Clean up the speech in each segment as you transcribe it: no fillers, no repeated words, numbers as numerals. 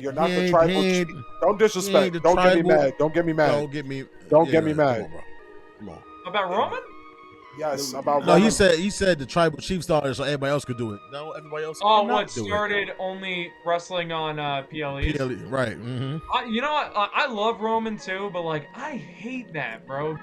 You're not the tribal chief. Don't disrespect. Don't get me mad. Don't get me mad. Don't get me mad. Come on, bro. Come on. About Roman? Yes, about No, Roman. he said the tribal chief started so everybody else could do it. No, everybody else. Oh, cannot what do started only wrestling on PLEs? PLE, right? Mm-hmm. You know what? I love Roman too, but like I hate that, bro.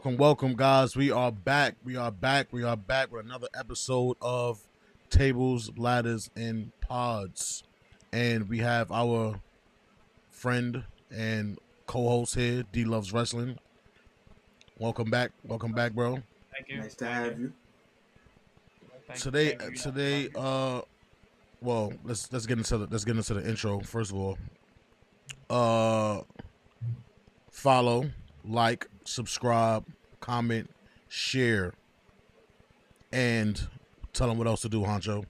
Welcome, guys. We are back with another episode of Tables, Ladders, and Pods. And we have our friend and co-host here, D Loves Wrestling. Welcome back, bro. Thank you. Nice to have you. Today, well, let's get into the intro first of all. Follow, like, subscribe, comment, share, and tell them what else to do, Honcho.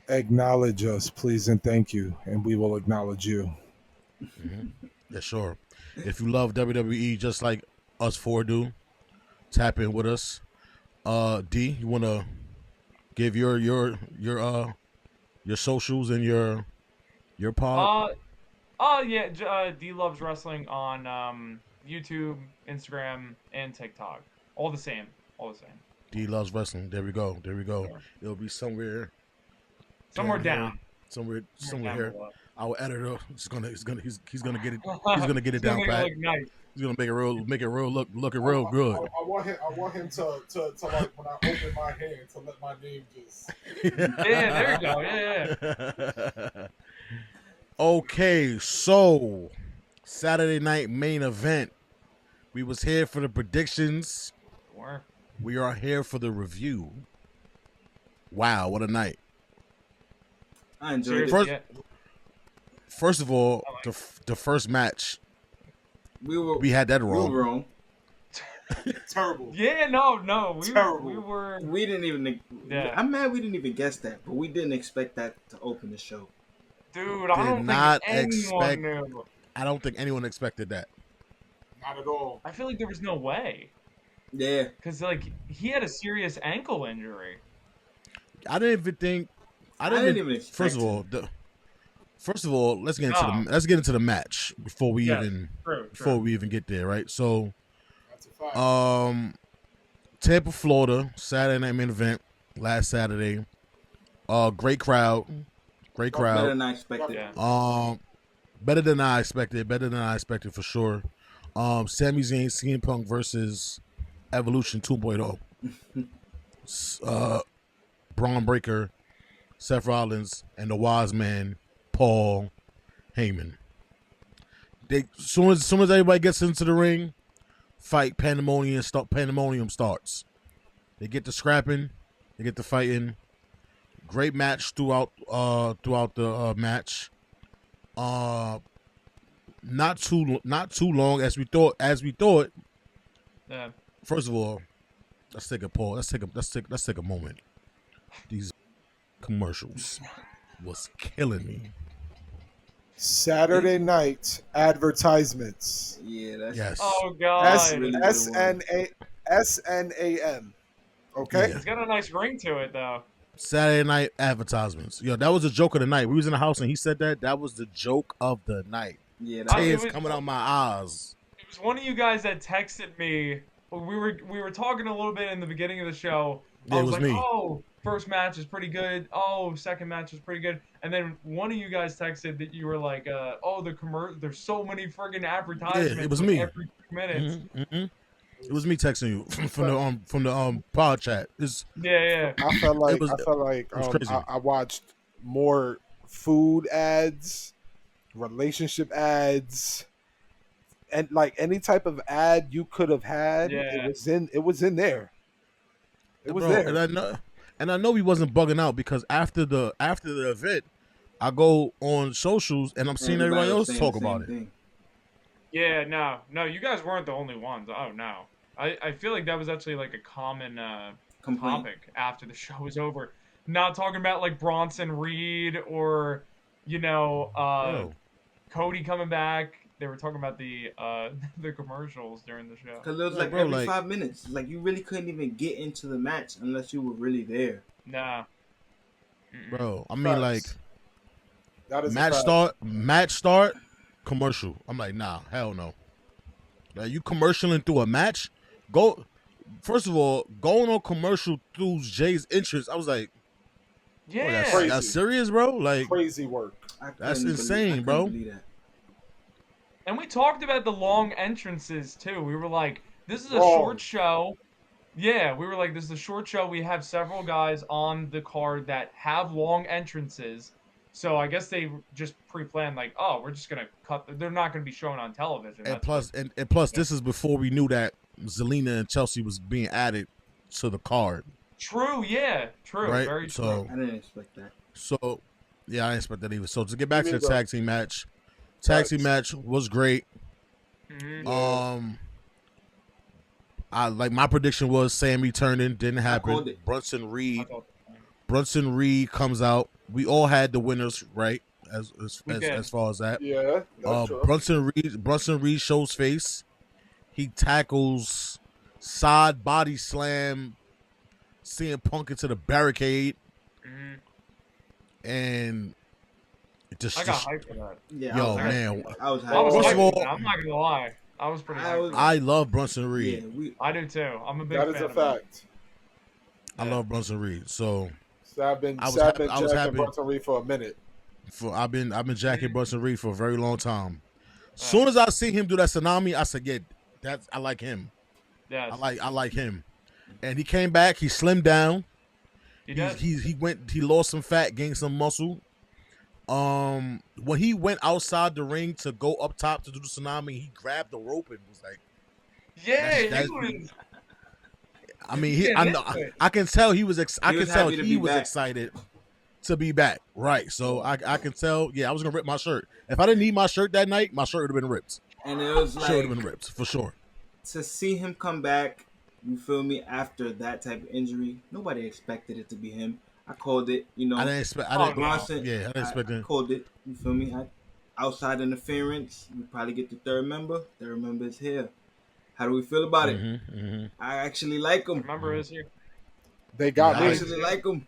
Acknowledge us, please, and thank you, and we will acknowledge you. Mm-hmm. Yeah, sure. If you love WWE just like us four do, tap in with us. D, you want to give your socials and your pod? Yeah, D Loves Wrestling on YouTube, Instagram, and TikTok. All the same. D Loves Wrestling. There we go. Sure. It'll be somewhere down. Somewhere down here. below. Our editor he's gonna get it. He's gonna get it down pat. Nice. He's gonna make it real looking real good. I want him to like when I open my hand to let my name just. Yeah, there you go. Yeah. Okay, so Saturday night main event. We was here for the predictions. Sure. We are here for the review. Wow, what a night! I enjoyed Seriously, it. First of all, the first match, we had that wrong. We were wrong. Terrible. Yeah, no. Terrible. We didn't even. Yeah. I'm mad we didn't even guess that, but we didn't expect that to open the show. Dude, I don't think anyone knew. I don't think anyone expected that. Not at all. I feel like there was no way. Yeah. Because, like, he had a serious ankle injury. I didn't even think. I didn't even expect. First of all, let's get into the match before we even get there, right? So, Tampa, Florida, Saturday night main event last Saturday. Great crowd. Better than I expected. Yeah. Better than I expected for sure. Sami Zayn, CM Punk versus Evolution 2.0. Braun Breaker, Seth Rollins, and the wise man Paul Heyman. Soon as everybody gets into the ring, pandemonium starts. They get to scrapping, they get to fighting. Great match throughout the match. Not too long as we thought. Yeah. First of all, let's take a pause. Let's take a moment. These commercials was killing me. Saturday night advertisements. Yeah, that's yes. Oh god. SNAM. Okay. Yeah. It's got a nice ring to it though. Saturday night advertisements. Yo, that was a joke of the night. We was in the house and he said that. That was the joke of the night. Yeah, Tears coming out my eyes. It was one of you guys that texted me. We were talking a little bit in the beginning of the show. Yeah, I it was was like, me. oh, first match is pretty good. Oh, second match is pretty good. And then one of you guys texted that you were like, oh, there's so many friggin' advertisements. Yeah, it was me. Every 2 minutes. Mm-hmm. It was me texting you from the pod chat. Yeah. I felt like crazy. I watched more food ads, relationship ads, and like any type of ad you could have had. Yeah. It was in there. It was there. And I know he wasn't bugging out because after the event, I go on socials and I'm seeing everybody was else saying talk the about same it. thing. Yeah, no, you guys weren't the only ones. Oh no, I feel like that was actually like a common Complaint. topic after the show was over. Not talking about like Bronson Reed or you know Yo, Cody coming back. They were talking about the the commercials during the show. Because it was like like bro, every like 5 minutes. Like you really couldn't even get into the match unless you were really there. Nah. Mm-mm. bro. I mean, like Facts. That is a fact. match start, commercial. I'm like, nah, hell no. Like you commercialing through a match, go. First of all, going on commercial through Jay's entrance, I was like, bro, Yeah. Crazy. that's serious, bro. Like Crazy work. that's I insane, couldn't bro. believe that. And we talked about the long entrances too. We were like, this is a Wrong. short show. Yeah, we were like, this is a short show. We have several guys on the card that have long entrances. So I guess they just pre-planned, like, oh, we're just gonna cut. They're not gonna be shown on television. And That's what. plus, and plus, this is before we knew that Zelina and Chelsea was being added to the card, True. Yeah. True. right? Very So, true. I didn't expect that. so yeah, I didn't expect that either. So to get back to the neither. tag team match, tag team match was great. Mhm. I like my prediction was Sammy turning, didn't happen. called it. Brunson I Reed, thought- Comes out. We all had the winners right We did. as far as that. Yeah, that's true. Brunson Reed shows face. He tackles side body slam CM Punk into the barricade, Mhm. and it just, I got hyped for that. Yeah, yo I was hyped. man, I was I was First hyped of all- for that. I'm not gonna lie. I was pretty I hyped. was- for that. I love Brunson Yeah, Reed. we. I do too. I'm a big That fan is a of it. fact. I love Brunson Reed. So So I've been I was jacking happy. Bronson Reed for a minute. I've been jacking Brunson Reed for a very long time. Soon as I see him do that tsunami, I said, yeah, I like him. Yes. I like him. And he came back. He slimmed down. He did. He lost some fat, gained some muscle. When he went outside the ring to go up top to do the tsunami, he grabbed the rope and was like, Yeah, that's- he was. I mean, Yeah, I that's know, good. I can tell he was. I He can was tell happy to he be was back. excited to be back. Right. So I can tell. Yeah, I was gonna rip my shirt. If I didn't need my shirt that night, my shirt would have been ripped. And it was Shirt would have like been ripped for sure. to see him come back. You feel me? After that type of injury, nobody expected it to be him. I called it. You know, I didn't expect. Oh, I didn't. Bronson. Yeah, I didn't expect I that. called it. You feel me? Outside interference, we probably get the third member. Third member is here. How do we feel about it? I actually like him. Remember his here. They got Yeah, I me. actually like him.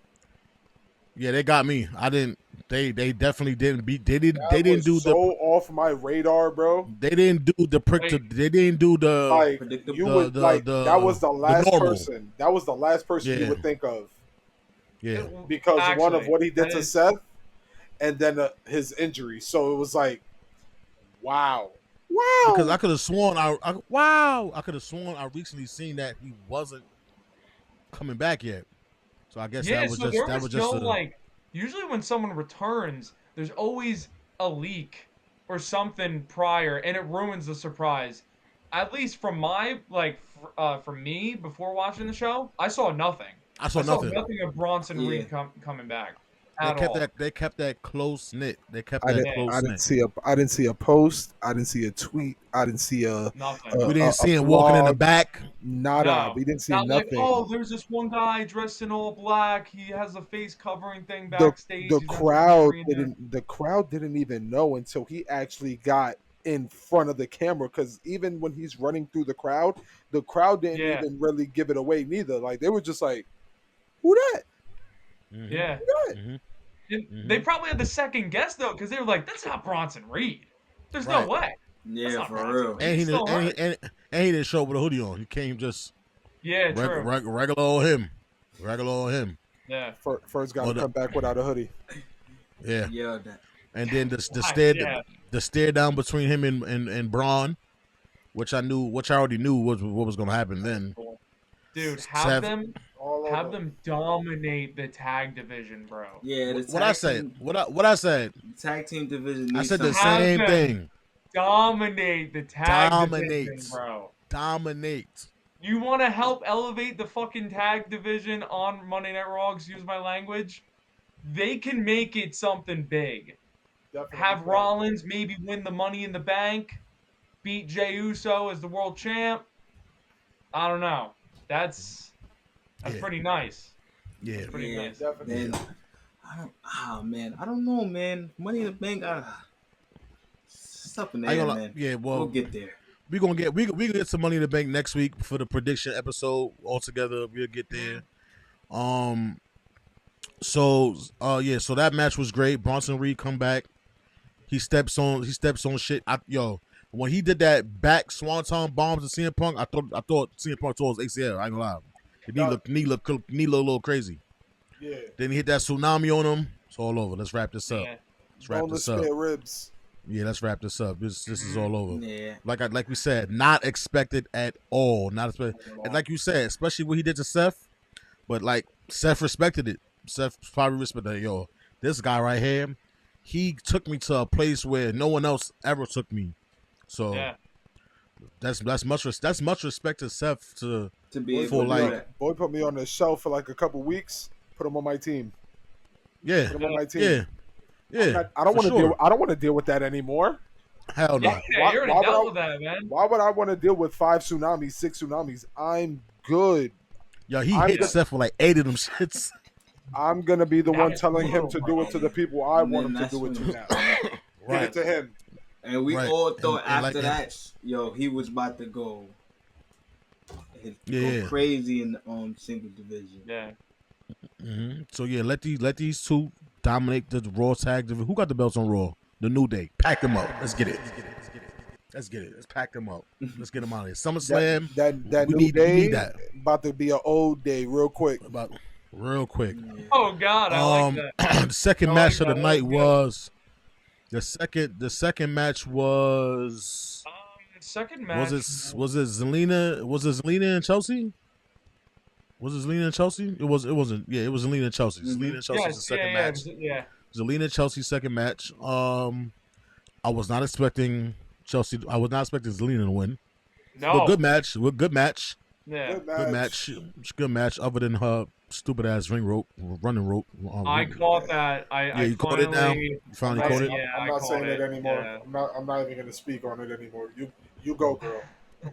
Yeah, they got me. I didn't. They definitely didn't beat. They didn't. That They didn't was do so the. off my radar, bro. They didn't do the prick. Wait. They didn't do the. Like Predictable. you The- would the- like the- that was the last normal. person. That was the last person you Yeah. would think of Yeah. because one of Actually, what he did that to is- Seth, and then his injury. So it was like, wow. Because I could have sworn I could have sworn I recently seen that he wasn't coming back yet. So I guess Yeah, that was so just there was no a, like. Usually, when someone returns, there's always a leak or something prior, and it ruins the surprise. At least from my from me before watching the show, I saw nothing. I saw I saw nothing. nothing of Bronson Yeah. Reed coming back They at kept all. that. They kept that close knit. They kept I that didn't, close I didn't knit. see I didn't see a post. I didn't see a tweet. I didn't see a Nothing. We didn't see him walking in the vlog. back. Nada. No. We didn't see Not like, nothing. oh, there's this one guy dressed in all black. He has a face covering thing the backstage. the He's got crowd green hair. didn't even know until he actually got in front of the camera, because even when he's running through the crowd didn't Yeah. even really give it away neither. Like they were just like, who that? Mhm. Yeah. Who that? Mhm. And they probably had the second guess though, because they were like, "That's not Bronson Reed. There's Right. no way." That's Yeah, not for Bronson real. Reed. And he Still didn't. hurt. And he didn't show up with a hoodie on. He came just Yeah, true. regular old him. Regular old him. Yeah. First got Well, to come back without a hoodie. Yeah. Yeah, that. And then the Why? stare Yeah. the stare down between him and Braun, which I already knew was what was going to happen then. Dude, Sev- All have over. them dominate the tag division, bro. Yeah, the What I tag said. team- What I said. Tag team division. I needs said the some- Have same them. thing. Dominate the tag Dominate. division, bro. Dominate. You want to help elevate the fucking tag division on Monday Night Raw? Excuse my language. They can make it something big. Definitely Have can. Rollins maybe win the Money in the Bank, beat Jey Uso as the world champ. I don't know. That's Yeah. pretty nice. Yeah. That's pretty Yeah, nice. Definitely. man. Man, I don't know, man. Money in the Bank, it's up in the I ain't air, gonna lie. man. Yeah, We'll well, get there. we gonna get some Money in the Bank next week for the prediction episode altogether. We'll get there. So so that match was great. Bronson Reed come back. He steps on shit. When he did that back swanton bomb to CM Punk, I thought CM Punk tore his ACL. I ain't gonna lie. The knee looked a little crazy. Yeah. Then he hit that tsunami on him. It's all over. Let's wrap this up. Yeah. Let's wrap Boneless this up. spare ribs. Yeah, let's wrap this up. This is all over. Yeah. Like we said, not expected at all. Not expected. And like you said, especially what he did to Seth. But like Seth respected it. Seth probably respected it. Yo, this guy right here, he took me to a place where no one else ever took me. So Yeah. that's much respect to Seth to be for able to do like that. Boy put me on the shelf for like a couple weeks. Put him on my team. yeah Put him on my team. yeah. I don't for want to sure. deal. I don't want to deal with that anymore. Hell no. Yeah, Why- you already why would dealt I- with that, man. Why would I want to deal with 5 tsunamis, 6 tsunamis? I'm good. Yo, he I'm hit good. Seth with like 8 of them shits. I'm gonna be the That one was telling him brutal, to do it to the people I And want him then to do it that's to when- now. Give Right. it to him. And we Right. all thought And after like- that, yo, he was about to go Yeah. crazy in the single division. Yeah. So yeah, let these two dominate the Raw tag division. Who got the belts on Raw? The New Day. Pack them up. Let's get it. Let's pack them up. Let's get them out of here. SummerSlam. That we new need day that. about to be an old day real quick. About real quick. Oh God, I like that. The second I match like of the that. night That was good. was the second match was Second match. was it Zelina and Chelsea? Was it Zelina and Chelsea? It wasn't. Yeah, it was Zelina and Chelsea. Zelina and Chelsea was the second match. Yeah. Zelina and Chelsea second match. I was not expecting Chelsea. I was not expecting Zelina to win. No. But good match. Good match. Yeah. Good match. Good match. Other than her stupid ass running rope. I caught that. You caught it now. You finally caught it. Yeah, I'm I not caught saying it it. anymore. Yeah. I'm not even gonna speak on it anymore. You go, girl.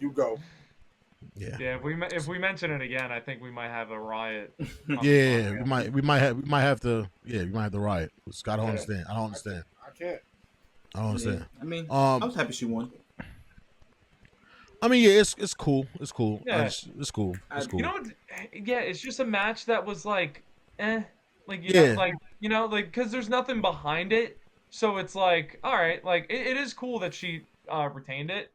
You go. Yeah. Yeah, if we mention it again, I think we might have a riot. Yeah, we might have to riot. I don't understand. I don't understand. I can't. I don't understand. I mean, I Um, was happy she won. I mean, yeah, it's cool. It's cool. Yeah. It's cool. It's cool. You know, yeah, it's just a match that was like, like Yeah. because there's nothing behind it, so it's like, all right, like it is cool that she retained it.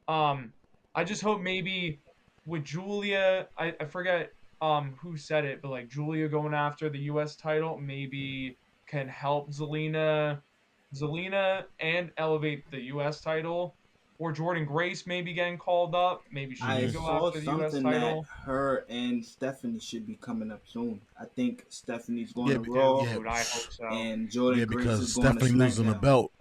I just hope maybe with Julia, I forget who said it, but like Julia going after the U.S. title maybe can help Zelina and elevate the U.S. title. Or Jordan Grace maybe getting called up. Maybe she I can go saw after the U.S. something that title. her and Stephanie should be coming up soon. I think Stephanie's going Yeah, to because- Raw, yeah. Dude, I hope so. and Jordan Yeah, Grace because is going Stephanie to losing the SmackDown. belt.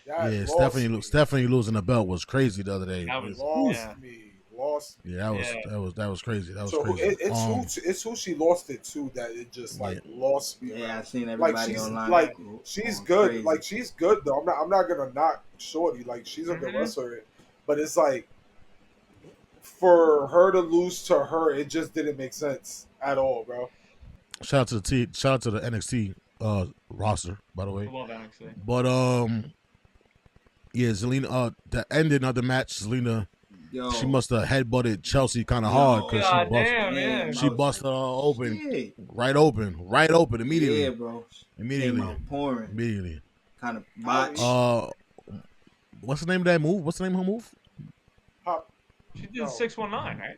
That Yeah, lost Stephanie losing the belt was crazy the other day. That was- Lost Yeah. me. Lost. Yeah, that was crazy. That was So crazy. it's who she lost it to that it just like lost me. Yeah, I've seen Like everybody she's online. like going she's crazy. good. Like she's good though. I'm not gonna knock Shorty. Like she's a good Mhm. wrestler, but it's like for her to lose to her, it just didn't make sense at all, bro. Shout out to the NXT roster, by the I way. love NXT. But yeah, Zelina. The ending of the match, Zelina. Yo, She must have headbutted Chelsea kind of Yo. hard because God she bust. damn, yeah. She busted her open, Shit. right open immediately, Yeah, bro. immediately, Came out pouring. immediately. Kind of botch. What's the name of that move? What's the name of her move? Pop She did No. 619, right?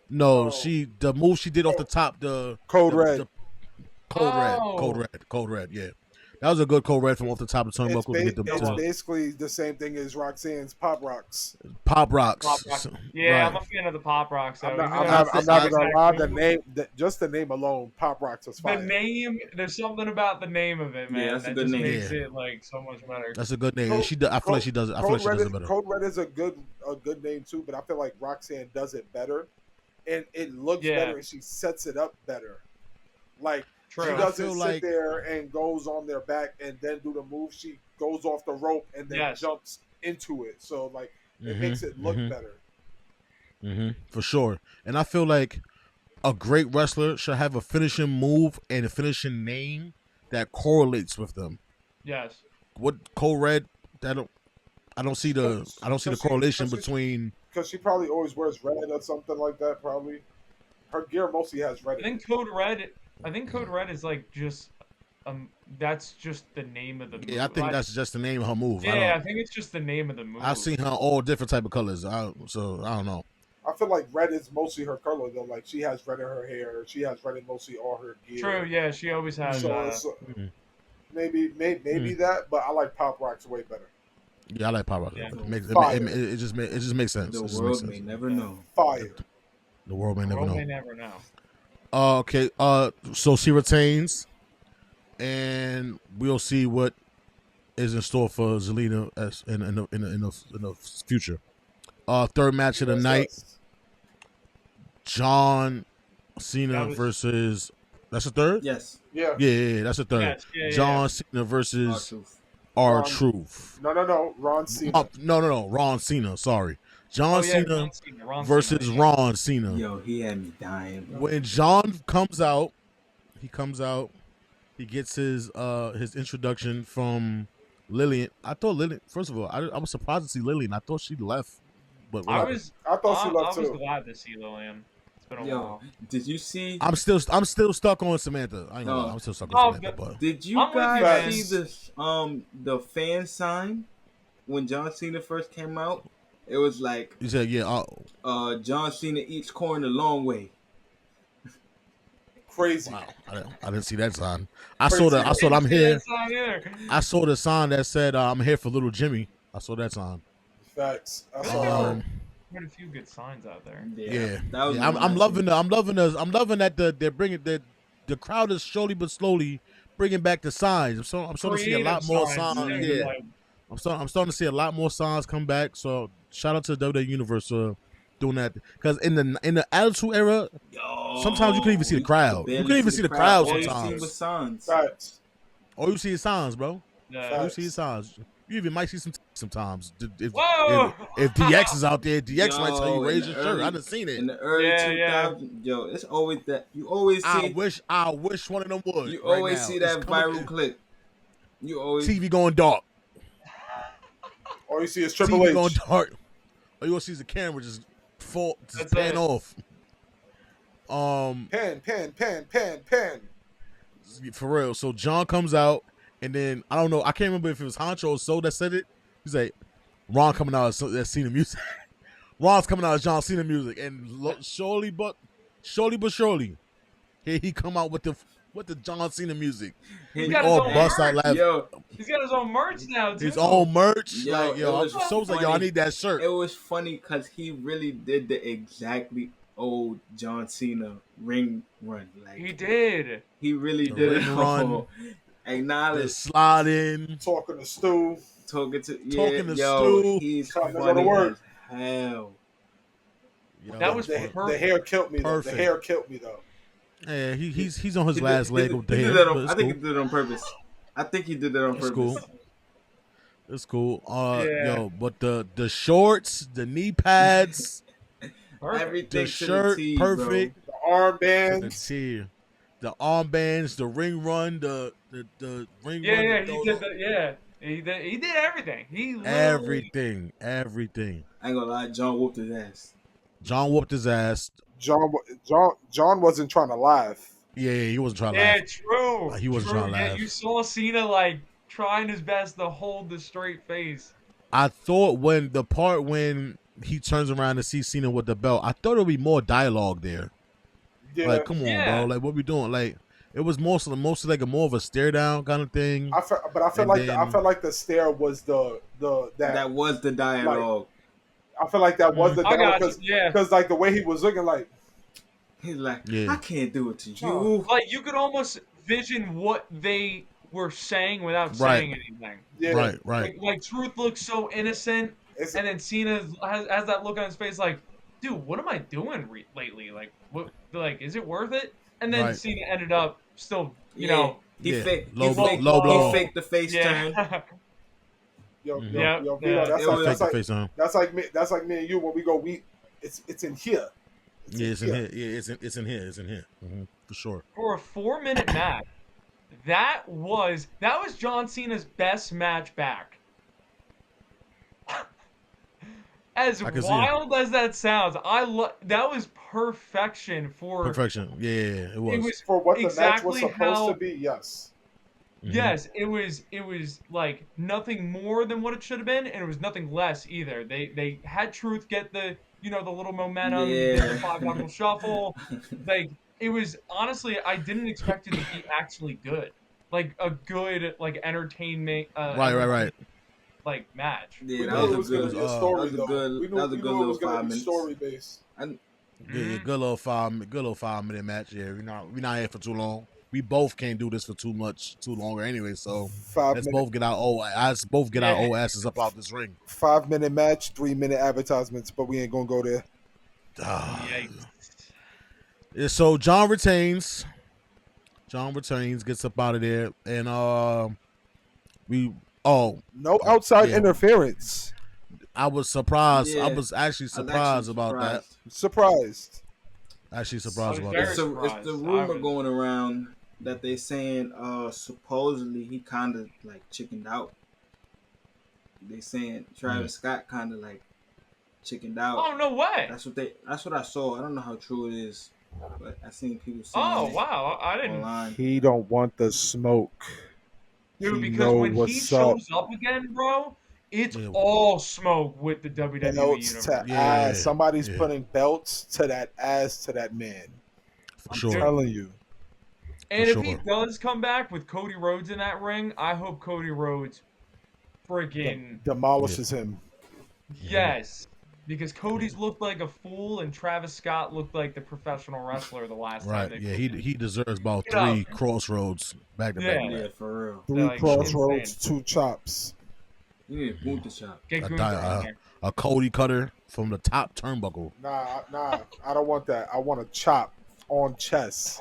No, Oh. the move she did off the top, the Code the- Red. the Oh. code red, yeah. That was a good Code Red from off the top of the It's, turnbuckle to hit the it's basically the same thing as Roxanne's Pop Rocks. Pop Rocks. Pop Rock. Yeah, Right. I'm a fan of the Pop Rocks. So I'm not gonna lie. The name, just the name alone, Pop Rocks is fire. The name, there's something about the name of it, man. Yeah, that's a that good just name. makes it like so much better. That's a good name. I feel like she does it. I feel like she does it better. Code Red is a good name too, but I feel like Roxanne does it better, and it looks better, and she sets it up better. Like True. she doesn't sit there and goes on their back and then do the move. She goes off the rope and then jumps into it. So like it makes it look better. For sure. And I feel like a great wrestler should have a finishing move and a finishing name that correlates with them. Yes. What Code Red? I don't see the correlation between. Because she probably always wears red or something like that. Probably her gear mostly has red. I think Code Red is like just that's just the name of the move. Yeah, I think that's just the name of her move. Yeah, I think it's just the name of the move. I've seen her all different type of colors. So I don't know. I feel like red is mostly her color though. Like she has red in her hair. She has red in mostly all her gear. True. Yeah, she always has. Maybe that, but I like Pop Rocks way better. Yeah, I like Pop Rocks. Yeah. It just makes sense. The world may never know. Fire. The world may never know. Never know. Okay. So she retains, and we'll see what is in store for Zelina as in the future. Third match of the night. John Cena versus. That's the third? Yes. Yeah, that's the third. Yes, John Cena versus R-Truth. No. Ron Cena. No. Ron Cena. Sorry. Ron Cena versus Cena. Ron Cena. Yo, he had me dying, bro. When John comes out, he gets his introduction from Lillian. I thought Lillian. First of all, I was surprised to see Lillian. I thought she left, but whatever. I thought she left too. I was glad to see Lillian. It's been a while. Did you see? I'm still stuck on Samantha. I ain't gonna lie, I'm still stuck on Samantha. But did you guys see the fan sign when John Cena first came out? It was like you said, John Cena eats corn the long way. Crazy. Wow, I didn't see that sign. I saw I'm here. I saw the sign that said I'm here for little Jimmy. I saw that sign. Facts. I saw quite a few good signs out there. Yeah. I'm loving that they're bringing the crowd is slowly but slowly bringing back the signs. I'm starting to see a lot more signs. Yeah. I'm starting to see a lot more signs come back. So shout out to the WWE Universe doing that, because in the Attitude Era, sometimes you couldn't even see the crowd. You couldn't even see the crowd sometimes. Facts. All you see is signs, bro. Yeah. All you see is signs. You even might see sometimes. If DX is out there, DX might tell you raise your shirt. I done seen it in the early 2000s. Yo, it's always that. You always see. I wish one of them would. You always see that viral clip. You always TV going dark. All you see is Triple TV H going dark. All you see is the camera just pan off. Pan. For real. So John comes out, and then I don't know. I can't remember if it was Honcho or So that said it. He's like, Ron coming out as that Cena music. Ron's coming out as John Cena music, and surely but surely, here he come out with the John Cena music. He's we all bust out laughing. Yo, he's got his own merch now too. His own merch. Yo, I'm so like, yo, I need that shirt. It was funny because he really did the exactly old John Cena ring run. Like he did. He really did it. Run. Acknowledge. Sliding. Talking to Stu. Talking to Stu. He's funny to go to work. As hell. Yo, that was the hair killed me. Though. The hair killed me though. Yeah, he's on his last leg with the hair. I think he did it on purpose. I think he did that on purpose. It's cool. Yo, but the shorts, the knee pads, everything, the shirt, the perfect. Bro. The armbands, the armbands, the ring run, the ring run. Yeah, he did that. Yeah, he did everything. Everything. I ain't gonna lie, John whooped his ass. John wasn't trying to laugh. Yeah, he wasn't trying to laugh. Yeah, true. He wasn't trying to laugh. Yeah, you saw Cena like trying his best to hold the straight face. I thought when he turns around to see Cena with the belt, I thought it would be more dialogue there. Yeah. Like, come on, bro. Like, what we doing? Like, It was mostly like more of a stare down kind of thing. I felt like the stare was that was the dialogue. Like, I feel like that was the dialogue because like the way he was looking, like he's like, I can't do it to you. Like you could almost vision what they were saying without saying anything. Yeah. Right. Like Truth looks so innocent, and then Cena has that look on his face, like, dude, what am I doing lately? Like, what? Like, is it worth it? And then Cena ended up still, you know, he faked the face turn. Yo, that's like me and you when we go. It's in here. It's in here. Yeah, it's in here. Mm-hmm. For sure. For a 4-minute match, that was John Cena's best match back. As wild as that sounds, that was perfection for perfection. Yeah, it was. It was for what exactly the match was supposed to be. Yes. Yes, it was like nothing more than what it should have been, and it was nothing less either. They had Truth get the the little momentum, the 5-knuckle shuffle. Like it was honestly, I didn't expect it to be actually good, like a good entertainment. Right. Like match. Yeah, that was a good story. That was a good little 5 minutes. Story based. Good little 5-minute match. Yeah, we're not here for too long. We both can't do this for too longer anyway. So let's both get our old asses up out this ring. 5-minute match, 3-minute advertisements, but we ain't gonna go there. Yeah, so John retains, gets up out of there, and no outside interference. I was surprised. Yeah. I was actually surprised about that. Actually surprised about that. It's the rumor going around that they saying supposedly he kind of like chickened out. They saying Travis Scott kind of like chickened out. Oh, no way. That's what I saw. I don't know how true it is, but I seen people saying wow, I didn't. Online. He don't want the smoke. Dude, because when he shows up again, bro, it's all smoke with the WWE universe. Somebody's putting belts to that ass to that man. I'm telling you. And if he does come back with Cody Rhodes in that ring, I hope Cody Rhodes freaking demolishes him. Yes. Because Cody's looked like a fool and Travis Scott looked like the professional wrestler the last time. Right. Yeah, he deserves about 3 crossroads back to back. Yeah, for real. 3 crossroads, 2 chops. You need a Gunther chop. A Cody cutter from the top turnbuckle. Nah. I don't want that. I want a chop on chest.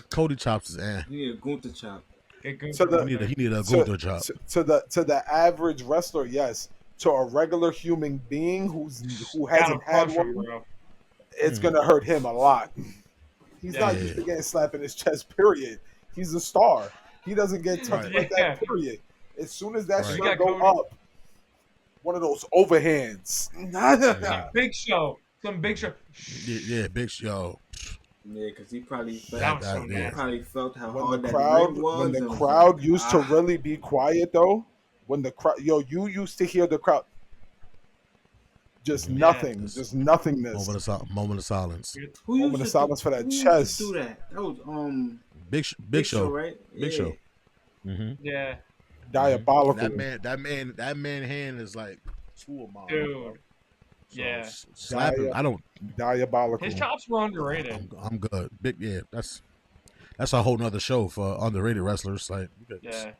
Cody chops is You need a Gunther chop. He need a Gunther chop. To the average wrestler, yes. To a regular human being who hasn't had one, it's gonna hurt him a lot. He's not used to getting slapped in his chest. Period. He's a star. He doesn't get touched like that. Period. As soon as that shirt go up, one of those overhands. Big Show. Some Big Show. Yeah, Big Show. Yeah, because he probably felt how when hard the crowd, that was. when the crowd used to really be quiet, though. When the crowd, you used to hear the crowd. Just nothing, just nothingness. Moment of silence. Moment of silence for that chest. Do that. That was Big Show, right? Big Show. Mm-hmm. Yeah. Diabolical. That man hand is like 2 of mine. Dude. So slapping. I don't. Diabolical. His chops were underrated. I'm good. That's a whole nother show for underrated wrestlers. Like,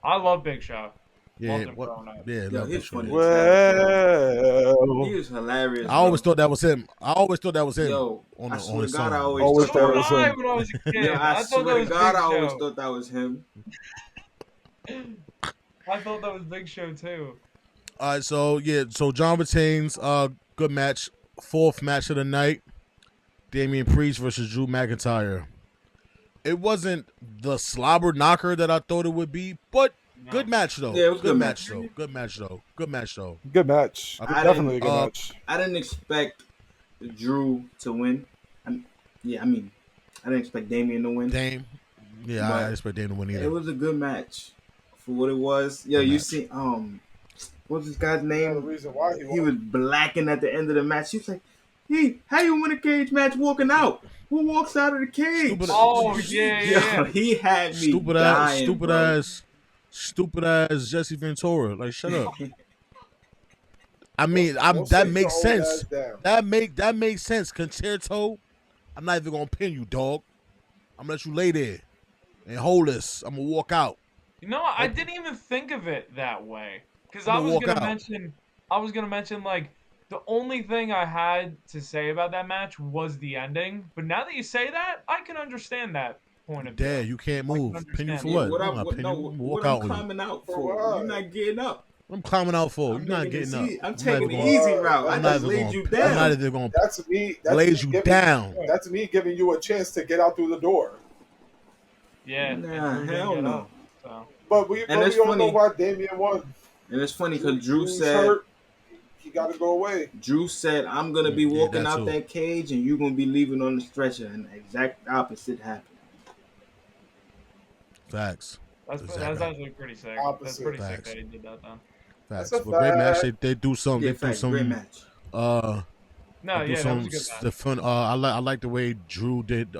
I love Big Show. He's funny. Well, he was hilarious. I always thought that was him. Yo, I swear to God, I always thought that was him. When I was a kid. I swear to God, I always thought that was him. I thought that was Big Show too. All right, so John retains. Good match. 4th match of the night. Damian Priest versus Drew McIntyre. It wasn't the slobber knocker that I thought it would be, but good match though. Yeah, it was good match though. Good match. Definitely a good match. I didn't expect Drew to win. I didn't expect Damian to win. I didn't expect Damian to win either. It was a good match for what it was. Yeah, you see, what's this guy's name? The reason why he was blacking at the end of the match. He was like, How you win a cage match walking out? Who walks out of the cage? Oh yeah. He had me dying, stupid ass Jesse Ventura. Like, shut up. I mean, Don't that sit makes your old sense. ass down. That makes sense. Concerto. I'm not even gonna pin you, dog. I'm gonna let you lay there and hold this. I'm gonna walk out. You know, I didn't even think of it that way. Because I'm gonna walk out. I was gonna mention like the only thing I had to say about that match was the ending. But now that you say that, I can understand that point of view. Dad, you can't move. Pin you for Yeah, what? I'm not pin you. I'm gonna walk I'm out on you. climbing out for? You're not getting up. I'm climbing out for. You're not getting up. I'm taking the easy route. I just laid you down. I'm not even going to That's me. laid you down. That's me giving you a chance to get out through the door. Yeah. Nah, hell no. Up, so. But we all know why Damian won. And it's funny because Drew said hurt. He got to go away. Drew said, "I'm gonna be walking out that cage, and you're gonna be leaving on the stretcher." And the exact opposite happened. Facts. That's actually pretty sick. That's pretty sick that he did that then. Facts. But great match. They do some. Yeah, they do some. Great match. No, yeah, that was a good match. The fun. I like the way Drew did.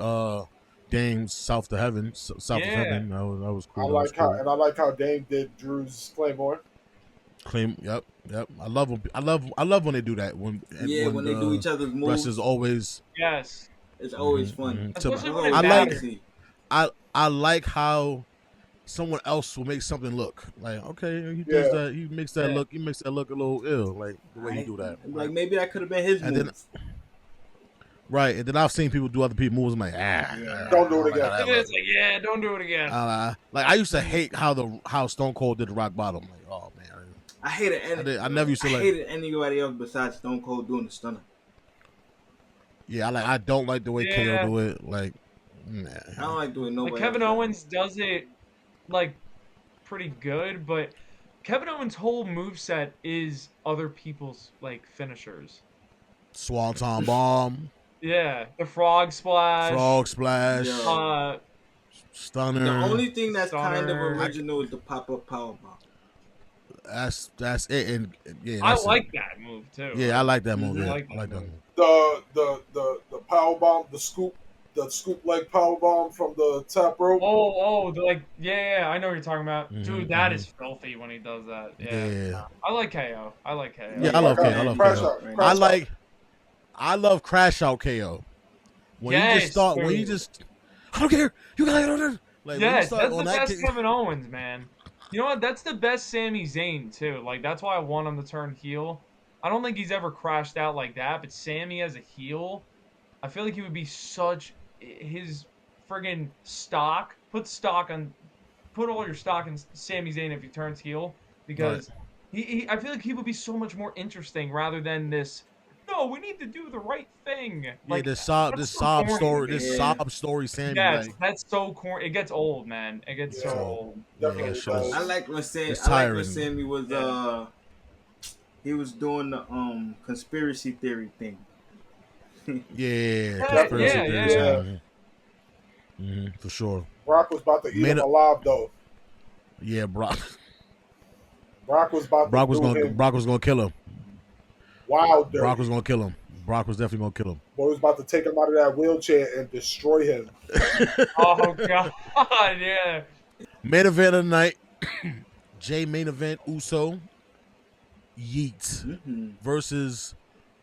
Dame's South of Heaven. South of Heaven. That was cool. I like how Dame did Drew's Claymore. Yep. I love them. I love when they do that. When they do each other's moves. Wrestlers always. Yes. It's always fun. Especially when I like how someone else will make something look like okay. He does that. He makes that look. He makes that look a little ill. Like the way he do that. Like maybe that could have been his move. Right, and then I've seen people do other people's moves. I'm like, don't do it again. It's like, don't do it again. Like I used to hate how Stone Cold did the rock bottom. Like, oh man, I hated anything. I never used to hated anybody else besides Stone Cold doing the stunner. Yeah, I don't like the way KO do it. Like, I don't like doing nobody. Like Kevin Owens does it like pretty good, but Kevin Owens' whole moveset is other people's like finishers. Swanton Bomb. Yeah, the frog splash. Stunner. The only thing that's kind of original is the pop-up powerbomb. That's it, and I like that move too. Yeah, I like that move. I like that move. The power bomb, the scoop leg power bomb from the top rope. I know what you're talking about. Dude, that is filthy when he does that. Yeah. I like KO. Yeah, I love KO. I love Crash Out KO. When you just I don't care. You gotta like that's the best Kevin Owens, man. You know what? That's the best Sami Zayn too. Like that's why I want him to turn heel. I don't think he's ever crashed out like that, but Sami as a heel, I feel like he would be such his friggin' stock. Put all your stock in Sami Zayn if he turns heel because I feel like he would be so much more interesting rather than this. No, we need to do the right thing. Like this sob story, Sami. Yes, that's so corny. It gets old, man. It gets so old. I like when Sami was he was doing the conspiracy theory thing. Conspiracy theory. For sure. Brock was about to eat him alive, though. Yeah, Brock was gonna kill him. Wow, dirty. Brock was gonna kill him. Brock was definitely gonna kill him. Boy was about to take him out of that wheelchair and destroy him. Oh god, yeah. Main event of the night. Main event Uso Yeet versus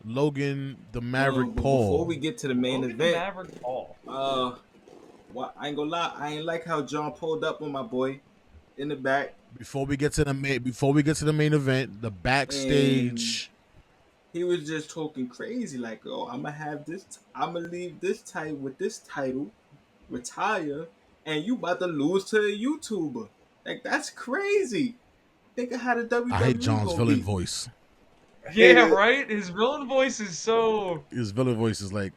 Logan the Maverick Paul. Before we get to the main event, Maverick Paul. I ain't gonna lie, I ain't like how John pulled up on my boy in the back. Before we get to the main event, the backstage. He was just talking crazy, like, "Oh, I'm gonna leave this title with this title, retire, and you about to lose to a YouTuber. Like that's crazy. Think of how the WWE. I hate John's villain voice. Yeah, right. His villain voice is so. His villain voice is like.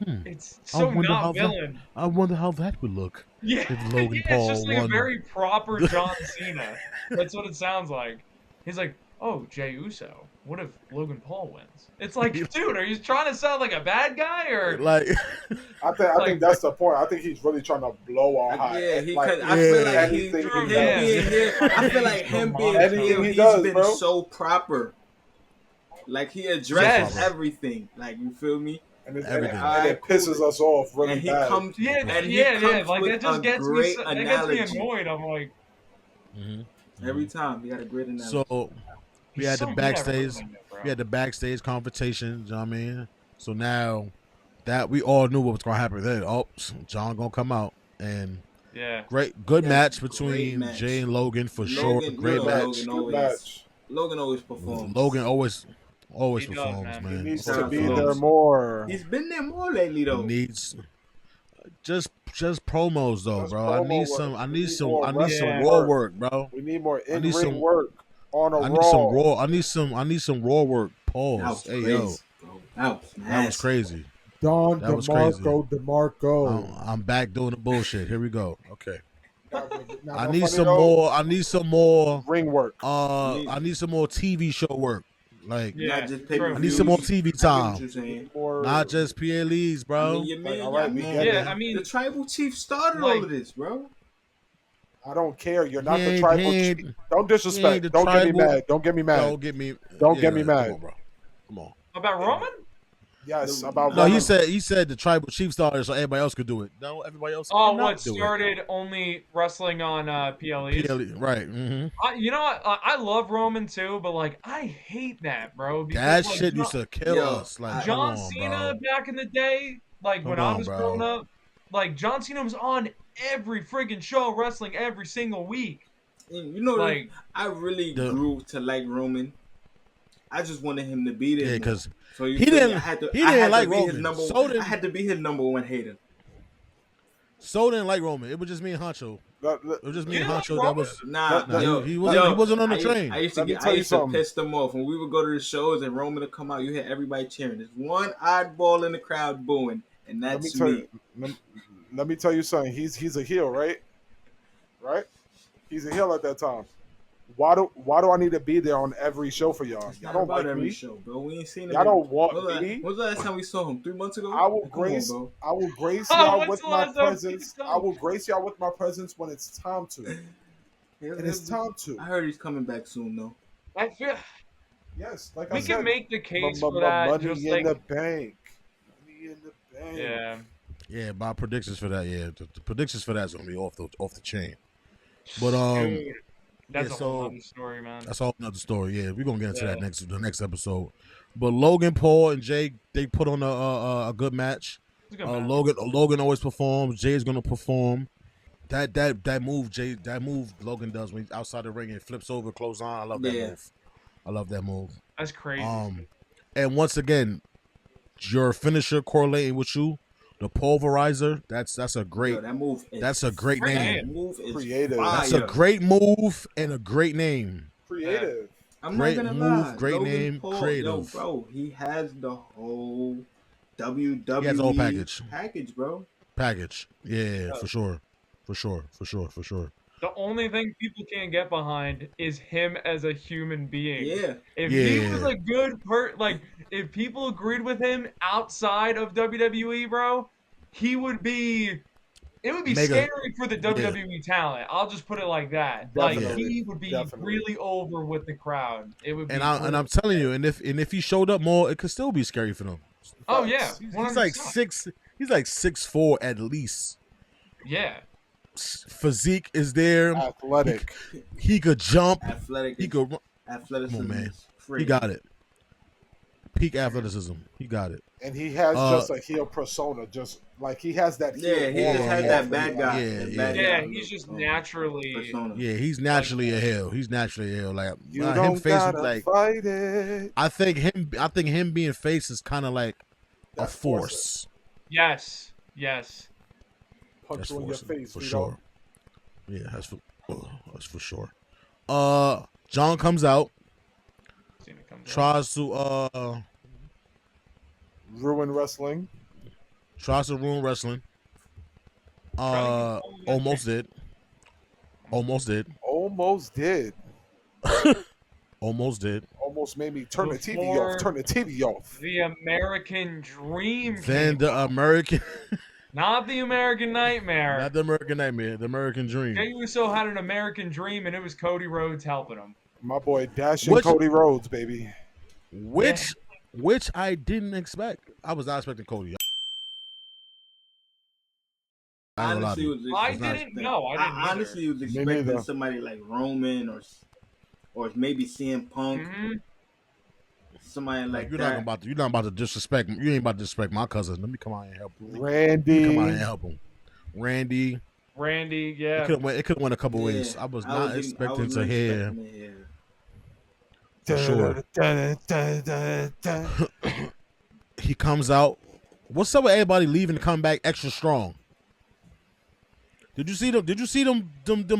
It's so not villain. I wonder how that would look. Yeah, if Logan Paul it's just like won. a very proper John Cena. That's what it sounds like. He's like, "Oh, Jey Uso. What if Logan Paul wins?" It's like, dude, are you trying to sound like a bad guy or like? I think that's the point. I think he's really trying to blow our high. Yeah, I feel like him being here, he's been so proper. Like he addresses Yes. everything. Like you feel me? And Everything. it pisses us off really And he bad. comes Yeah, and he yeah. comes Like with that just a gets me. great That gets me analogy. annoyed. I'm like, Every time he got a great analogy. So we he's had so the good at backstage. ruining it, bro. We had the backstage conversation. You know what I mean? So now that we all knew what was gonna happen, then John gonna come out and Yeah. good Yes, match great between match. Jay and Logan for sure. Logan, Great match. Logan always performs. Logan always He does, performs, man. He man. needs Shout to out be to there Logan. more. He's been there more lately He though. needs just promos though, Just bro. promo I work. need We some more I need some wrestling raw work. work, bro. We need more I need in-ring some work on a I need some Raw. raw I need some raw work. That Pause. was Hey crazy, yo. bro. That was nasty. That was crazy. Don That was crazy. DeMarco. I'm back doing the bullshit. Here we go. Okay. I No need funny some though. more. I need some more. Ring work. I need some more TV show work. Like, Yeah, Not just true. pay-per-views. I need some more TV I get what time. you're saying. More, Not just PLEs, I bro. mean, your man, all right, your we man. get Yeah, it. I mean, The tribal chief started like- all of this, bro. I don't care. You're not He the ain't- tribal he chief. ain't- Don't he ain't disrespect. the Don't get me tribal- mad. Don't get me mad. Don't get me. Don't get me mad. Come on, bro. Come on. about Roman? Yes, No, about No, Roman. he said the tribal chief started so everybody else could do it. No, everybody else. Oh, cannot what do started only wrestling on PLEs? PLE, right? Mm-hmm. You know what? I love Roman too, but like I hate that, bro. Because, That like, shit used to kill Yo, us. Like, John come on, Cena bro. back in the day, like when Come I on, was bro. growing up, like John Cena was on every friggin' show wrestling every single week. And you know, Like, I really The- grew to like Roman. I just wanted him to be there. Yeah, more. because so you he feel me? didn't- I had to, he I didn't had to like be his Roman. number. So did- I had to be his number one hater. So didn't like Roman. It was just me and Honcho. It was just me You and didn't Honcho. like That was. Let- let- Yo, he wasn't on the train. I used to Let me get. tell I you used to something. piss them off when we would go to the shows and Roman would come out. You hear everybody cheering. There's one oddball in the crowd booing, and let me that's tell me. you. Let me tell you something. He's a heel, right? Right? He's a heel at that time. Why do I need to be there on every show for y'all? It's Y'all not don't about like every me. show, bro. We ain't seen him. Y'all don't When want was me. the last time we saw him? 3 months ago. I will Come on, grace. bro. I will grace Oh, y'all when's with the my last time we presence. saw I him? will grace y'all with my presence when it's time to. And it's time to. I heard he's coming back soon, though. I feel Yes, like I we said. can make the case for that. Money Just in like, the bank. Money in the bank. yeah, Yeah, my predictions for that. Yeah, the predictions for that's gonna be off the chain. But dude, that's yeah, a whole so- other story, man. that's all another story. Yeah, we're gonna get into that Yeah. the next episode. But Logan Paul and Jay, they put on a good match. It's a good match. Logan always performs. Jay's gonna perform. That move Logan does when he's outside the ring and flips over, close on. I love that Yeah. move. I love that move. That's crazy. And once again, your finisher correlating with you, the pulverizer. That's a great. Yo, that move. Is That's a great Great name. name. That move is Creative. Fire. That's a great move and a great name. Creative. I'm great not gonna move, lie. great Logan name, Paul, creative. Yo, bro, he has the whole WWE He has the whole package. package, bro. Package. Yeah, for sure. The only thing people can't get behind is him as a human being. Yeah. If he Yeah. was a good like if people agreed with him outside of WWE, bro, he would be. It would be Mega. scary for the WWE talent. I'll just put it like that. Definitely. Like he would be Definitely. really over with the crowd. It would be. And I'm telling you, and if he showed up more, it could still be scary for them. Oh yeah, He's 100%. like 6'4" at least. Yeah. Physique is there. Athletic. He could jump. Athletic. He could. Athleticism. Come on, man. is free. He got it. Peak athleticism. He got it. And he has just a heel persona. Just like he has that heel. Yeah, he just has that bad guy. Yeah, that yeah. bad Yeah, guy he's just persona. naturally. Persona. Yeah, he's naturally a heel. He's naturally a heel. Like You him don't face gotta like fight it. I think him being face is kind of like a That's force. Yes. Yes. Punch That's you in your force face, for Vito. sure. Yeah, that's for sure. John comes out, Cena comes out. tries to Ruin wrestling. ruin wrestling. Trying to Almost did. Almost did. Almost did. Almost made me turn the TV Before- off. Turn the TV off. The American Dream. Then came the out. American, Not the American Nightmare. not the American Nightmare, the American Dream. Jey Uso had an American Dream, and it was Cody Rhodes helping him. My boy Dashing Which- Cody Rhodes, baby. which I didn't expect. I was not expecting Cody. Honestly, I didn't know. I didn't either. honestly was expecting somebody like Roman or maybe CM Punk, somebody like you're that. You're not about to disrespect. You ain't about to disrespect my cousin. Let me come out and help. Randy. Come out and help him. Randy, yeah. It could have went a couple ways. I was not expecting to hear. For sure. He comes out. What's up with everybody leaving to come back extra strong? Did you see them? Did you see them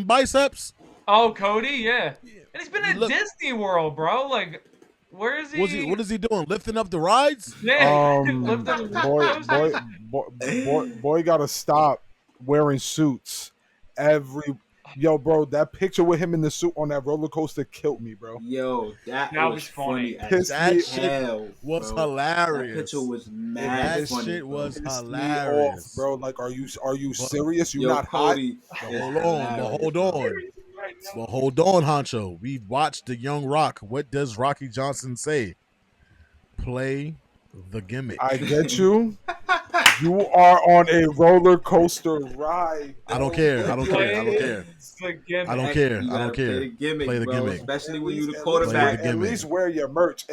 biceps? Oh, Cody, yeah. And he's been at Disney World, bro. Like, where is he? What is he doing? Lifting up the rides? Yeah, lifting boy gotta stop wearing suits every. Yo, bro, that picture with him in the suit on that roller coaster killed me, bro. Yo, that was funny. That shit was hilarious. That picture was mad funny. That shit was hilarious, off, bro. Like, are you serious? You not Cody, hot? Hold on, Honcho. We've watched The Young Rock. What does Rocky Johnson say? Play the gimmick. I get you. You are on a roller coaster ride. I don't care. I don't care. Play the gimmick. Especially when you the quarterback. At least wear your merch.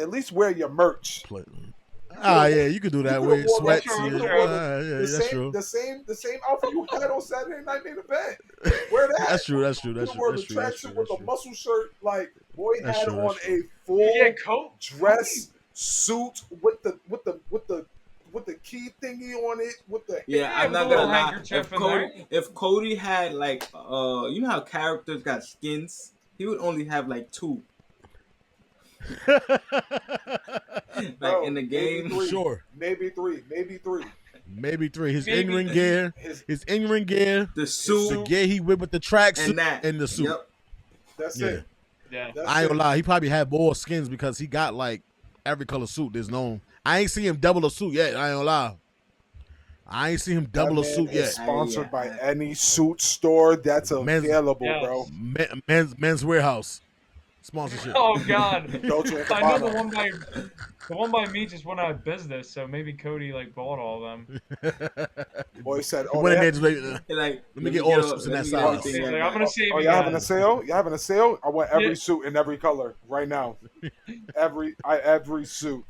Yeah, you could do that with sweats. The same outfit you had on Saturday Night Main Event. Wear that. That's true. The tracksuit with the muscle shirt. Like, boy had on a full dress suit with the key thingy on it with the I'm not gonna lie. If Cody had like you know how characters got skins, he would only have like 2. Like in the game, maybe three. His in-ring gear, the suit, the gear he with the tracksuit, and the suit. Yep. That's it. Yeah, I ain't gonna lie. He probably had more skins because he got like every color suit. There's no. I ain't seen him double a suit yet. I ain't gonna lie. I ain't seen him double a suit yet. Sponsored by any suit store that's available, bro. Men's Warehouse sponsorship. Oh God! I know the one by me just went out of business, so maybe Cody like bought all of them. Boy said, let me get all the suits in that size. Like, I'm gonna save you. Y'all having a sale? You having a sale? I want every suit in every color right now. every suit.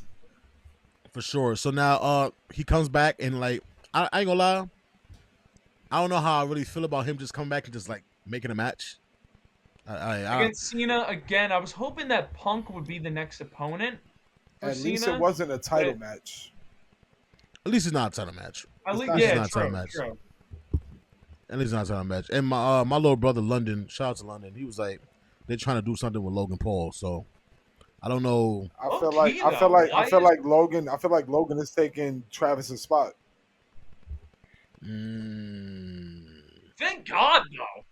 For sure. So now he comes back and like I ain't gonna lie. I don't know how I really feel about him just coming back and just like making a match. Against Cena again. I was hoping that Punk would be the next opponent. At least it wasn't a title match. At least it's not a title match. At least it's not a title match. At least it's not a title match. And my little brother London, shout out to London, he was like, they're trying to do something with Logan Paul. So I don't know. I feel like Logan is taking Travis's spot. Thank God, though.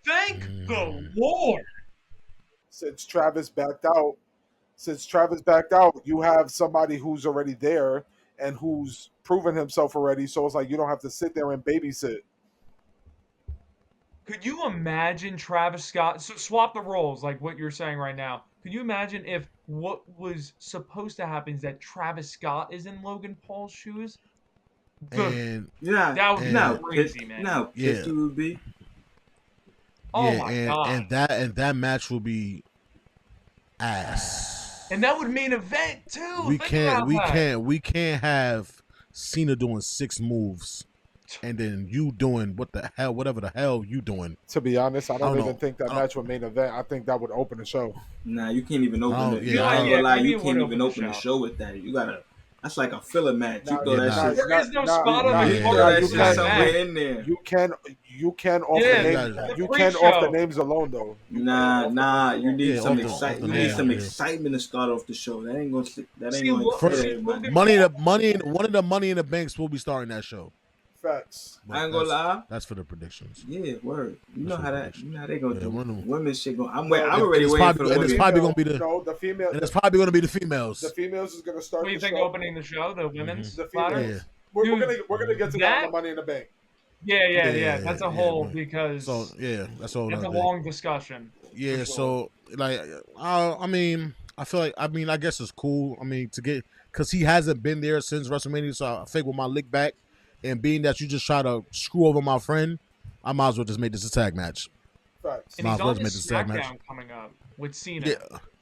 Thank the Lord. Since Travis backed out, you have somebody who's already there and who's proven himself already. So it's like you don't have to sit there and babysit. Could you imagine Travis Scott? So swap the roles, like what you're saying right now. Could you imagine if what was supposed to happen is that Travis Scott is in Logan Paul's shoes? And that would be crazy, man. No, it would be. Oh my God! And that match will be ass. And that would main event too. We can't have Cena doing 6 moves and then you doing whatever the hell you doing. To be honest, I don't even think that match would main event. I think that would open the show. Nah, you can't even open it. You can't even open the show with that. You gotta. That's like a filler match. You throw that shit. There is no spot on the card. You got somewhere in there. You can off the names. You can off the names alone though. Nah. You need some excitement. You need some excitement to start off the show. That ain't gonna. One of the Money in the Banks will be starting that show. Facts. I ain't gonna lie. That's for the predictions. Yeah, word. You know how they gonna do women's shit. I'm already waiting for the women. It's probably gonna be the female. And it's probably gonna be the females. The females is gonna start. What do you think opening the show? The women's. The females. We're gonna get to that on Money in the Bank. Yeah. That's a whole because. So that's all. That's a long discussion. Yeah. So like, I mean, I feel like, I mean, I guess it's cool. I mean, to get, because he hasn't been there since WrestleMania, so I think with my lick back and being that you just try to screw over my friend, I might as well just make this a tag match. Facts. And Might he's as well on just make this this a tag match. SmackDown coming up with Cena.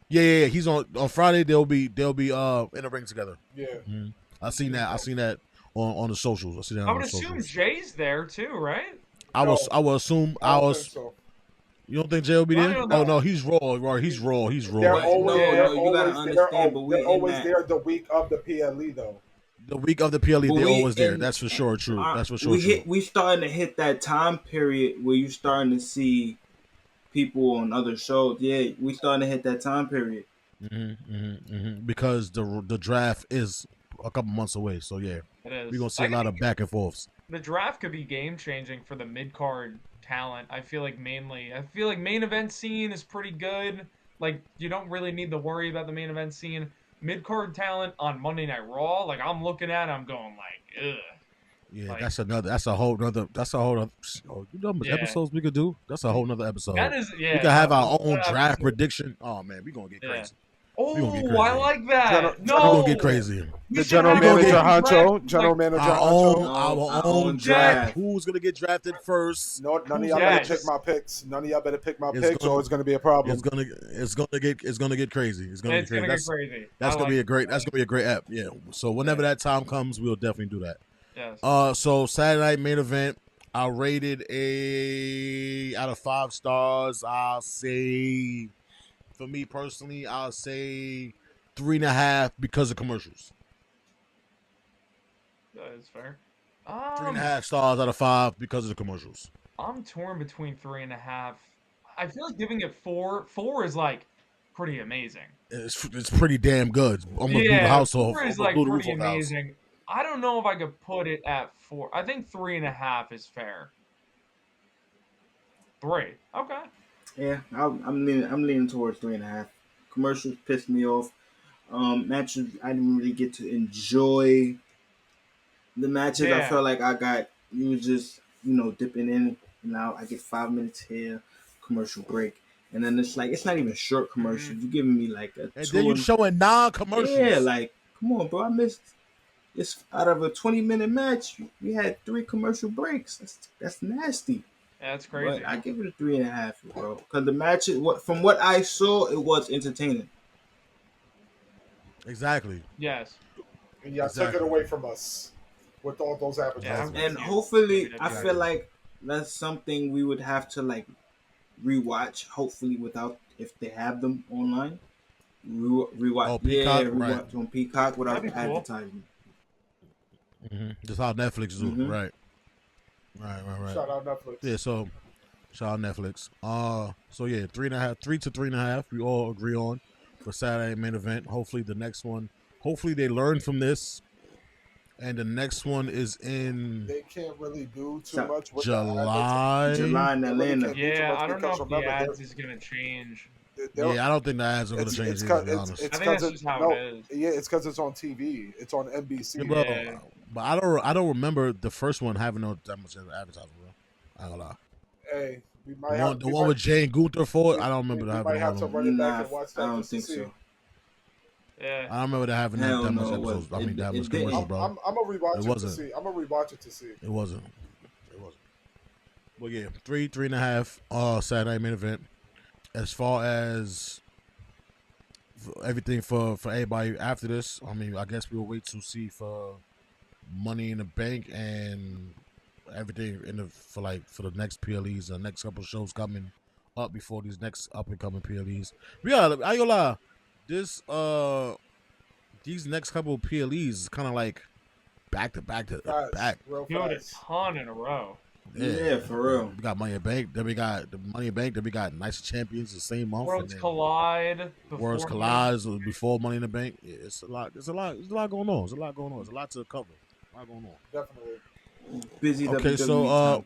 Yeah. He's on Friday. They'll be in the ring together. Yeah. Mm-hmm. I seen that on the socials. I see that. I on would the assume socials. Jay's there too, right? I would assume. I don't think so. You don't think Jay will be there? don't Oh know. no, he's Raw. He's Raw. They're But always, no, they're you gotta always understand. But they're we in always that. there the week of the PLE though. The week of the PLE, But they're we always there. in- That's for sure true. That's for sure true. We starting to hit that time period where you starting to see people on other shows. Yeah, we starting to hit that time period. Because the draft is a couple months away. So yeah, It is. we're gonna see a lot of back and forths. The draft could be game changing for the mid card talent. I feel like main event scene is pretty good. Like you don't really need to worry about the main event scene. Mid card talent on Monday Night Raw, like I'm looking at it, I'm going like, ugh. Yeah, Like, that's a whole nother. You know how much episodes we could do? That's a whole nother episode. That is, yeah. We could have our own draft prediction. Oh man, we gonna get crazy. Oh, gonna get crazy. I like that. We gonna get crazy. The general manager honcho. Our own draft. Who's gonna get drafted first? No, none of y'all better pick my picks. None of y'all better pick my picks, or it's gonna be a problem. It's gonna get crazy. It's gonna get crazy. That's gonna be a great app. Yeah. So whenever that time comes, we'll definitely do that. Yes. So Saturday night main event, I rated out of 5 stars. I'll say, for me personally, I'll say 3.5 because of commercials. That is fair. 3.5 stars out of 5 because of the commercials. I'm torn between 3.5. I feel like giving it 4. 4 is like pretty amazing. It's pretty damn good. Almost blew the house off. 4 is like pretty amazing. I don't know if I could put it at 4. I think 3.5 is fair. 3. Okay. Yeah, I'm leaning towards 3.5. Commercials pissed me off. Matches I didn't really get to enjoy. The matches I felt like you was just dipping in and out. I get 5 minutes here, commercial break, and then it's like it's not even short commercials. You're giving me like a. And then you showing non-commercials. Yeah, like come on, bro. I missed. It's out of a 20-minute match. We had 3 commercial breaks. That's nasty. Yeah, that's crazy. But I give it a 3.5, bro. Because the match, from what I saw, it was entertaining. Exactly. Yes. And y'all took it away from us with all those advertisements. And hopefully, I feel like that's something we would have to like rewatch. Hopefully, without if they have them online, rewatch. Oh, Peacock, rewatch on Peacock without advertising. Just how Netflix do, right? Shout out Netflix. Yeah, so shout out Netflix. So yeah, 3.5, 3 to 3.5. We all agree on for Saturday main event. Hopefully the next one. Hopefully they learn from this, and the next one is in. They can't really do too much with July. July in Atlanta. Yeah, I don't know if the ads is gonna change. Yeah, I don't think the ads are going to change. I think that's just how it is. Yeah, it's because it's on TV. It's on NBC. Yeah, bro, but I don't remember the first one having that much advertising, bro. I don't lie. Hey, we might have the one with Jane Gunther for it. I don't remember that having. We might have to run it back and watch that. I don't think so. Yeah, I don't remember that having that much episodes. I mean, that much commercials, bro. I'm gonna rewatch it to see. I'm gonna rewatch it to see. It wasn't. Well, yeah, 3.5. Saturday main event. As far as everything for everybody after this, I mean, I guess we'll wait to see for Money in the Bank and everything for the next PLEs, the next couple of shows coming up before these next up and coming PLEs. I ain't gonna lie, these next couple of PLEs is kind of like back to back. Doing a ton in a row. Yeah, for real. We got Money in the Bank. Then we got the Money in the Bank. Then we got Nice Champions the same month. Worlds Collide. Before Money in the Bank. Yeah, it's a lot. There's a lot going on. There's a lot to cover. A lot going on. Definitely. Busy. Okay, WWE so time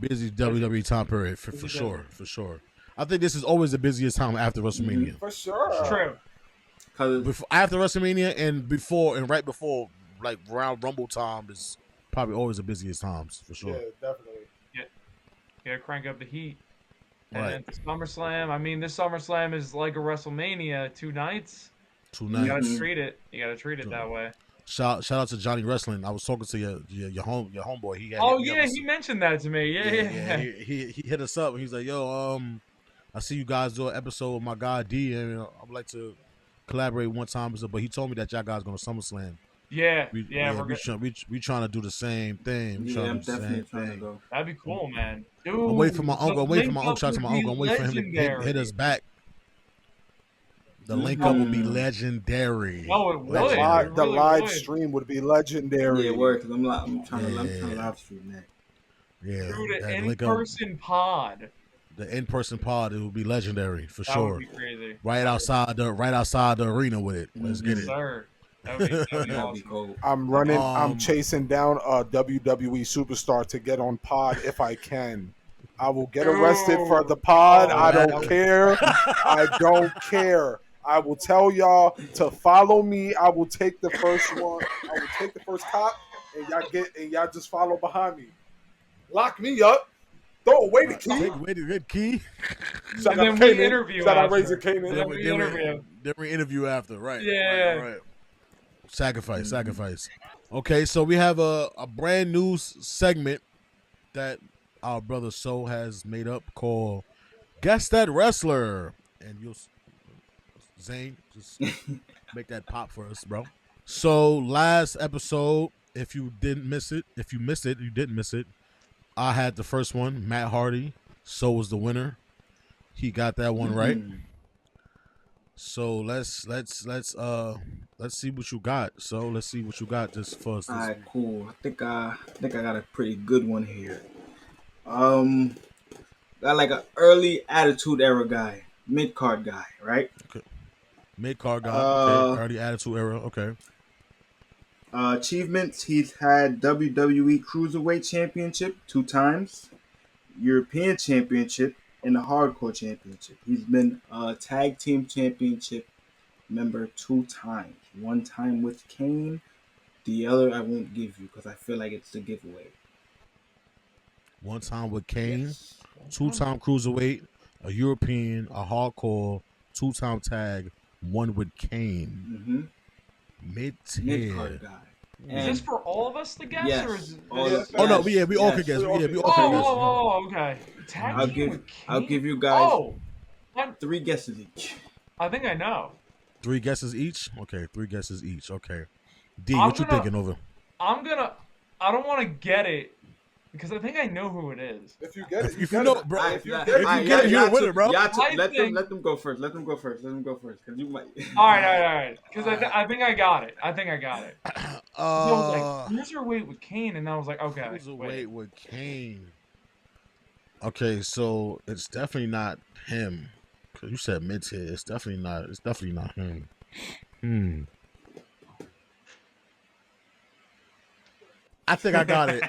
busy WWE time period for sure. I think this is always the busiest time after WrestleMania. For sure. True. After WrestleMania and right before like Royal Rumble time is probably always the busiest times for sure. Yeah, definitely. Yeah, crank up the heat. And then to SummerSlam. I mean, this SummerSlam is like a WrestleMania, 2 nights. 2 You nights. gotta treat it. You gotta treat it that way. Shout out to Johnny Wrestling. I was talking to your homeboy. He He mentioned that to me. Yeah. He hit us up. He's like, yo, I see you guys do an episode with my guy D, and I'd like to collaborate one time. But he told me that y'all guys going to SummerSlam. We trying to do the same thing. I'm definitely trying to go. That'd be cool, man. Dude, I'm waiting for my uncle. Shout out to my uncle. I'm waiting for him to hit us back. The link up would be legendary. Oh, it would. The live stream would be legendary. Yeah, word. Cause I'm trying to live stream that. Yeah, dude, the in-person pod. The in-person pod, it would be legendary for sure. That would be crazy. Right outside the arena with it. Let's get it. Sir. That'd be awesome. Cool. I'm chasing down a WWE superstar to get on pod if I can. I will get arrested for the pod. I don't care. I don't care. I will tell y'all to follow me. I will take the first one. I will take the first cop, and y'all just follow behind me. Lock me up. Throw away the key. Take away the key. Shout out Kanan. interview. Shout out Razor Kanan. Then we interview after, right? Yeah. Right. Sacrifice. Okay, so we have a brand new segment that our brother So has made up called Guess That Wrestler, and you'll. Zane, just make that pop for us, bro. So last episode, if you missed it, you didn't miss it. I had the first one, Matt Hardy. So was the winner. He got that one right. So let's see what you got. So let's see what you got just for us. All right, cool. I think I got a pretty good one here. Got like an early Attitude Era guy, mid card guy, right? Okay. Mid-card guy, okay. Early Attitude Era, okay. Achievements, he's had WWE Cruiserweight Championship 2 times, European Championship, and the Hardcore Championship. He's been a Tag Team Championship member 2 times. 1 time with Kane, the other I won't give you because I feel like it's a giveaway. 1 time with Kane, Yes. 2-time Cruiserweight, a European, a Hardcore, 2-time Tag, 1 with Kane. Mid-card guy. Is this for all of us to guess? Yes. Or is we all could guess. We all could guess. Okay. I'll give you guys 3 guesses each. I think I know. 3 guesses each? Okay, 3 guesses each. Okay. D, what you thinking over? I don't want to get it because I think I know who it is. If you get it, if you know, bro. If you get it, you're a winner, bro. Let them go first. Let them go first. Because you might. All right. Because I think I got it. I was like, Cruiserweight with Kane, and I was like, okay. Cruiserweight with Kane. Okay, so it's definitely not him. Cause you said mid-tier. It's definitely not him. I think I got it.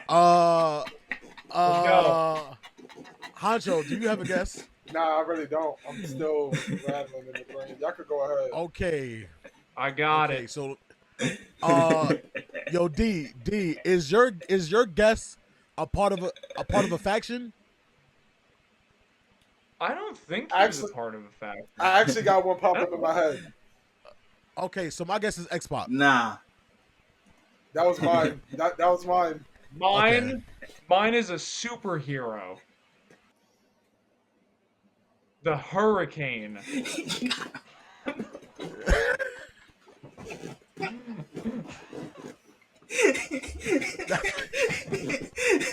Hancho, do you have a guess? Nah, I really don't. I'm still rattling in the brain. Y'all could go ahead. Okay. I got it. So, yo, D, is your guess a part of a faction? I don't think he's a part of a faction. I actually got one pop up in my head. Okay, so my guess is X-Pac. Nah. That was mine. that was mine. Mine is a superhero. The Hurricane.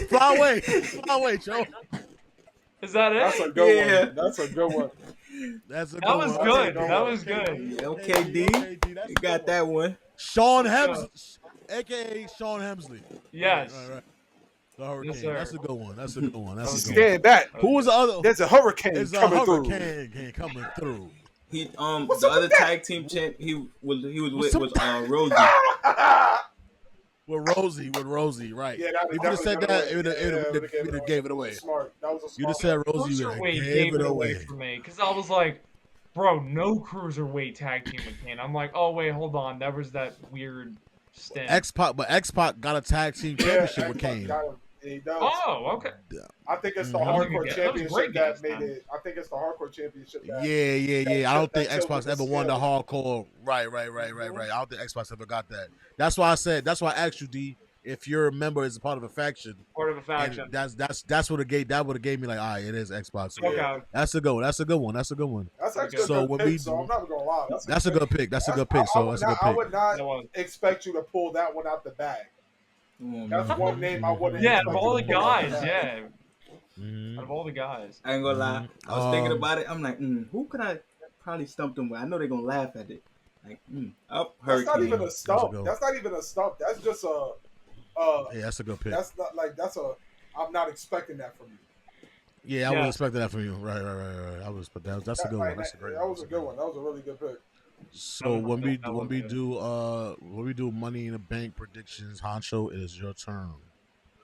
Fly away, Joe. Is that it? That's a good one. That's a good one. That was good. That was good. Okay, D. You got that one. Sean Hemsley, a.k.a. Sean Hemsley. Yes. Right. The Hurricane. Yes, that's a good one. Stand back. Who was the other? There's a hurricane There's coming a through. hurricane coming through. He the other tag team champ he was with Rosie. With Rosie, right? Yeah, if you just said that, it would have gave it away. Smart. That was a smart. You just said Rosie, gave it away for me because I was like, bro, no cruiserweight tag team with Kane. I'm like, oh wait, hold on, that was that weird stint. X-Pac got a tag team championship with Kane. He does. Oh, okay. I think it's the Mhm. hardcore That was a great championship that guess, made man. it. I think it's the hardcore championship. That, Yeah. I don't think that Xbox tilted ever won the scale. hardcore. Right. I don't think Xbox ever got that. That's why I said. That's why I asked you, D, if your member is a part of a faction. Part of a faction. And that's what it gave. That would have gave me like, all right, it is Xbox. So Okay. That's a good one. That's a good one. That's a good one. That's actually So a good when pick. we So I'm not gonna lie. That's a good pick. That's a good pick. So that's a good I pick. would not expect you to pull that one out the bag. That's one name I wouldn't. Yeah, expect of all the you to pull out guys, bag. yeah. Mhm. Out of all the guys. I ain't gonna lie. I was thinking Um, about it. I'm like, who could I probably stump them with? I know they're gonna laugh at it. Like, up That's not even Hurricane. a stump. That's not even a stump. That's just a. Yeah, that's a good pick. That's not like that's a. I'm not expecting that from you. Yeah, I was expecting that from you. Right. I was, but that's a good one. That's a great. That was a good one. That was a really good pick. So when we do Money in the Bank predictions, Honcho, it is your turn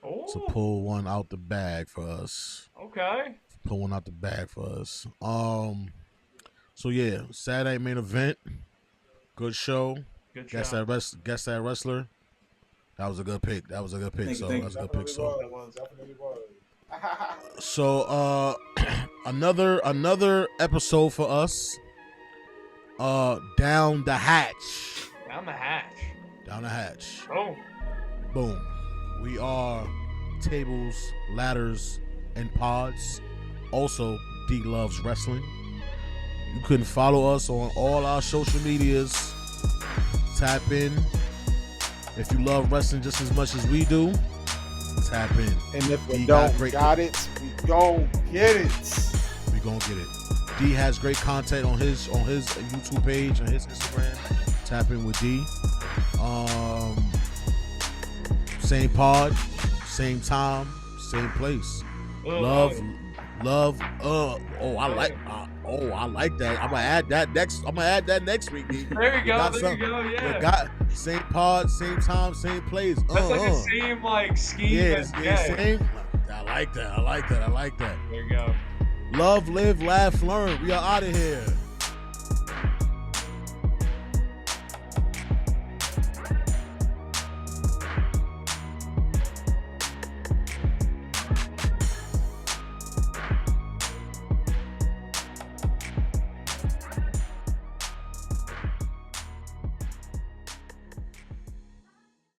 to pull one out the bag for us. Okay. Pull one out the bag for us. So yeah, Saturday main event. Good show. Good Guess show. that wrestler. That was a good pick. That was a good pick. Thank you. That was a good pick. So. Definitely was. So another episode for us. Down the hatch. Down the hatch. Down the hatch. Oh. Boom. We are tables, ladders, and pods. Also, D loves wrestling. You can follow us on all our social medias. Tap in. If you love wrestling just as much as we do, tap in. And if we D don't great got it, we gon' get it. We gonna get it. D has great content on his YouTube page, on his Instagram. Tap in with D. Same pod, same time, same place. Love. I like that. I'm gonna add that next week. D. There you go. There you go. Yeah. Same pod, same time, same place. That's like the same scheme. Yeah, same. I like that. There you go. Love, live, laugh, learn. We are out of here.